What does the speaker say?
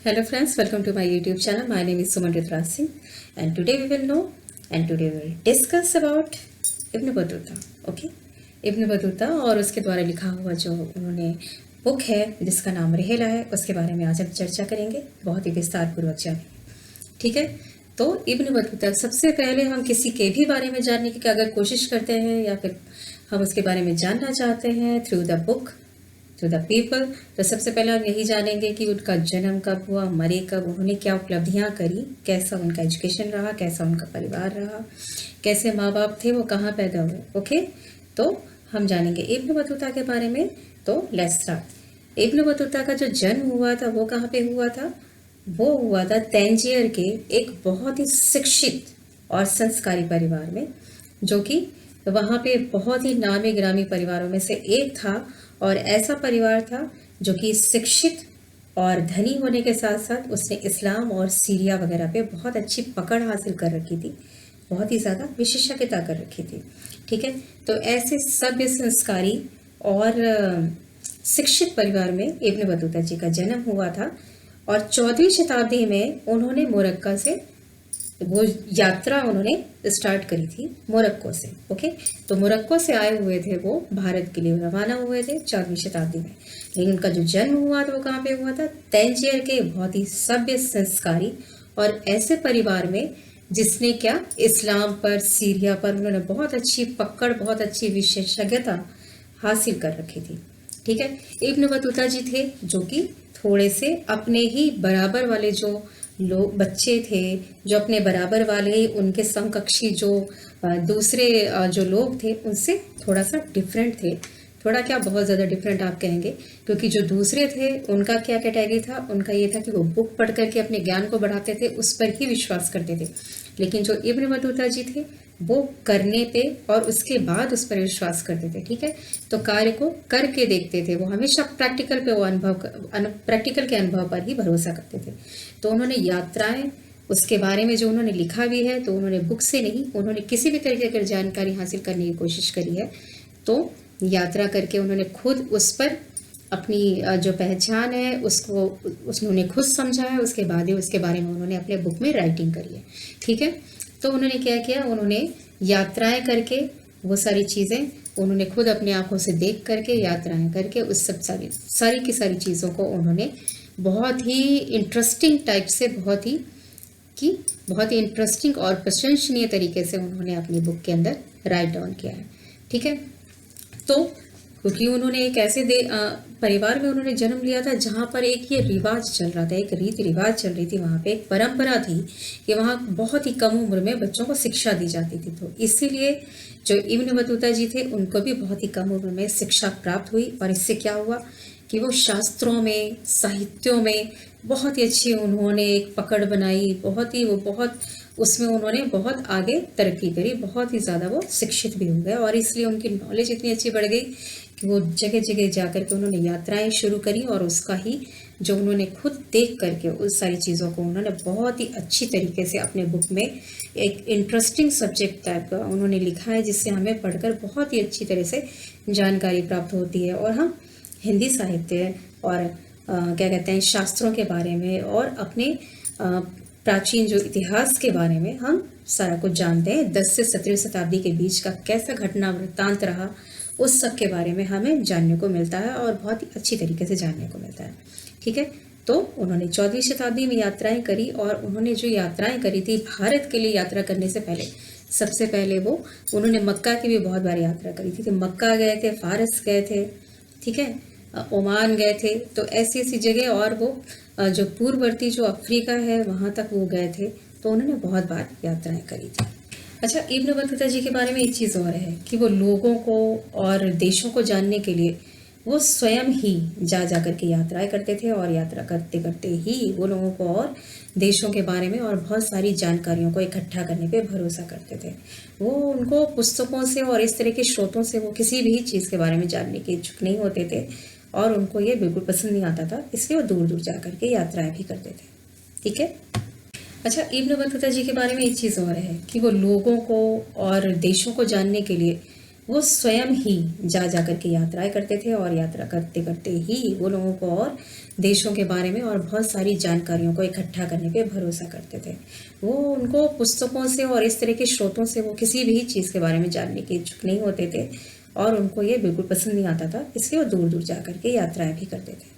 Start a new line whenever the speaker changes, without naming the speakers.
Hello friends, welcome to my YouTube channel. My name is Suman Ritraj Singh and today we will know and today we will discuss about Ibn Battuta. Okay, Ibn Battuta और उसके द्वारा लिखा हुआ जो उन्होंने book है जिसका नाम रेहला है, उसके बारे में आज हम चर्चा करेंगे बहुत ही विस्तार पूर्वक जानेंगे. ठीक है, तो इब्न बतूता सबसे पहले हम किसी के भी बारे में जानने की अगर कोशिश करते हैं या फिर हम उसके बारे में जानना चाहते हैं through the book, to the people, तो सबसे पहले हम यही जानेंगे कि उनका जन्म कब हुआ, मरे कब, उन्होंने क्या उपलब्धियां करी, कैसा उनका एजुकेशन रहा, कैसा उनका परिवार रहा, कैसे माँ बाप थे, वो कहाँ पैदा हुए. ओके, तो हम जानेंगे इब्न बतूता के बारे में. तो लेट्स स्टार्ट. इब्न बतूता का जो जन्म हुआ था वो कहाँ पे हुआ था? वो हुआ था तंजीर के एक बहुत ही शिक्षित और संस्कारी परिवार में, जो कि वहाँ पे बहुत ही नामी ग्रामी परिवारों में से एक था. और ऐसा परिवार था जो कि शिक्षित और धनी होने के साथ साथ उसने इस्लाम और सीरिया वगैरह पे बहुत अच्छी पकड़ हासिल कर रखी थी, बहुत ही ज़्यादा विशेषज्ञता कर रखी थी. ठीक है, तो ऐसे सभ्य संस्कारी और शिक्षित परिवार में इब्न बतूता जी का जन्म हुआ था. और 14वीं शताब्दी में उन्होंने मोरक्का से वो यात्रा उन्होंने स्टार्ट करी थी मोरक्को से. ओके, तो मोरक्को से आए हुए थे वो भारत के लिए रवाना हुए थे 14वीं शताब्दी में. लेकिन उनका जो जन्म हुआ था वो कहाँ पे हुआ था? तंजीर के बहुत ही सभ्य संस्कारी और ऐसे परिवार में जिसने क्या इस्लाम पर, सीरिया पर उन्होंने बहुत अच्छी पकड़, बहुत अच्छी विशेषज्ञता हासिल कर रखी थी. ठीक है, इब्न बतूता जी थे जो कि थोड़े से अपने ही बराबर वाले जो लोग बच्चे थे, जो अपने बराबर वाले उनके समकक्षी जो दूसरे जो लोग थे उनसे थोड़ा सा डिफरेंट थे. थोड़ा क्या, बहुत ज़्यादा डिफरेंट आप कहेंगे, क्योंकि जो दूसरे थे उनका क्या कैटेगरी था? उनका ये था कि वो बुक पढ़ करके अपने ज्ञान को बढ़ाते थे, उस पर ही विश्वास करते थे. लेकिन जो इब्न बतूता जी थे वो करने पे और उसके बाद उस पर विश्वास करते थे. ठीक है, तो कार्य को करके देखते थे. वो हमेशा प्रैक्टिकल पे, वो प्रैक्टिकल के अनुभव पर ही भरोसा करते थे. तो उन्होंने यात्राएं, उसके बारे में जो उन्होंने लिखा भी है, तो उन्होंने बुक से नहीं, उन्होंने किसी भी तरीके की जानकारी हासिल करने की कोशिश करी है. तो यात्रा करके उन्होंने खुद उस पर अपनी जो पहचान है उसको उन्होंने खुद समझा है. उसके बाद ही उसके बारे में उन्होंने अपने बुक में राइटिंग करी है. ठीक है, तो उन्होंने क्या किया? उन्होंने यात्राएं करके वो सारी चीज़ें उन्होंने खुद अपनी आंखों से देख करके, यात्राएं करके उस सब सारी की सारी चीज़ों को उन्होंने बहुत ही इंटरेस्टिंग टाइप से, बहुत ही इंटरेस्टिंग और प्रशंसनीय तरीके से उन्होंने अपनी बुक के अंदर राइट डाउन किया है. ठीक है, तो क्योंकि उन्होंने एक ऐसे परिवार में उन्होंने जन्म लिया था जहाँ पर एक ये रिवाज चल रहा था, एक रीति रिवाज चल रही थी, वहाँ पे एक परंपरा थी कि वहाँ बहुत ही कम उम्र में बच्चों को शिक्षा दी जाती थी. तो इसीलिए जो इब्न बतूता जी थे उनको भी बहुत ही कम उम्र में शिक्षा प्राप्त हुई. और इससे क्या हुआ कि वो शास्त्रों में, साहित्यों में बहुत ही अच्छी उन्होंने एक पकड़ बनाई, बहुत उसमें उन्होंने बहुत आगे तरक्की करी, बहुत ही ज़्यादा वो शिक्षित भी हो गए. और इसलिए उनकी नॉलेज इतनी अच्छी बढ़ गई कि वो जगह जगह जा कर के उन्होंने यात्राएं शुरू करी और उसका ही जो उन्होंने खुद देख करके उस सारी चीज़ों को उन्होंने बहुत ही अच्छी तरीके से अपने बुक में एक इंटरेस्टिंग सब्जेक्ट टाइप का उन्होंने लिखा है, जिससे हमें पढ़कर बहुत ही अच्छी तरह से जानकारी प्राप्त होती है. और हम हिंदी साहित्य और क्या कहते हैं, शास्त्रों के बारे में और अपने प्राचीन जो इतिहास के बारे में हम सारा कुछ जानते हैं. 10 से 17वीं शताब्दी के बीच का कैसा घटना वृत्तांत रहा, उस सब के बारे में हमें जानने को मिलता है और बहुत ही अच्छी तरीके से जानने को मिलता है. ठीक है, तो उन्होंने 14वीं शताब्दी में यात्राएं करी. और उन्होंने जो यात्राएं करी थी भारत के लिए यात्रा करने से पहले, सबसे पहले उन्होंने मक्का की भी बहुत बार यात्रा करी थी. तो मक्का गए थे, फारस गए थे, ठीक है, ओमान गए थे. तो ऐसी ऐसी जगह, और वो जो पूर्ववर्ती जो अफ्रीका है वहाँ तक वो गए थे. तो उन्होंने बहुत बार यात्राएं करी थी. अच्छा, इब्न बतूता जी के बारे में एक चीज़ और है कि वो लोगों को और देशों को जानने के लिए वो स्वयं ही जा करके यात्राएं करते थे. और यात्रा करते करते ही वो लोगों को और देशों के बारे में और बहुत सारी जानकारियों को इकट्ठा करने पे भरोसा करते थे. वो उनको पुस्तकों से और इस तरह के स्रोतों से वो किसी भी चीज़ के बारे में जानने के इच्छुक नहीं होते थे और उनको ये बिल्कुल पसंद नहीं आता था. इसलिए वो दूर दूर जा करके यात्राएं भी करते थे. ठीक है, अच्छा, इब्न बतूता जी के बारे में एक चीज़ और है कि वो लोगों को और देशों को जानने के लिए वो स्वयं ही जा कर के यात्राएं करते थे और यात्रा करते करते ही वो लोगों को और देशों के बारे में और बहुत सारी जानकारियों को इकट्ठा करने पे भरोसा करते थे। वो उनको पुस्तकों से और इस तरह के स्रोतों से वो किसी भी चीज़ के बारे में जानने के इच्छुक नहीं होते थे और उनको ये बिल्कुल पसंद नहीं आता था, इसलिए वो दूर दूर जा कर के यात्राएं भी करते थे।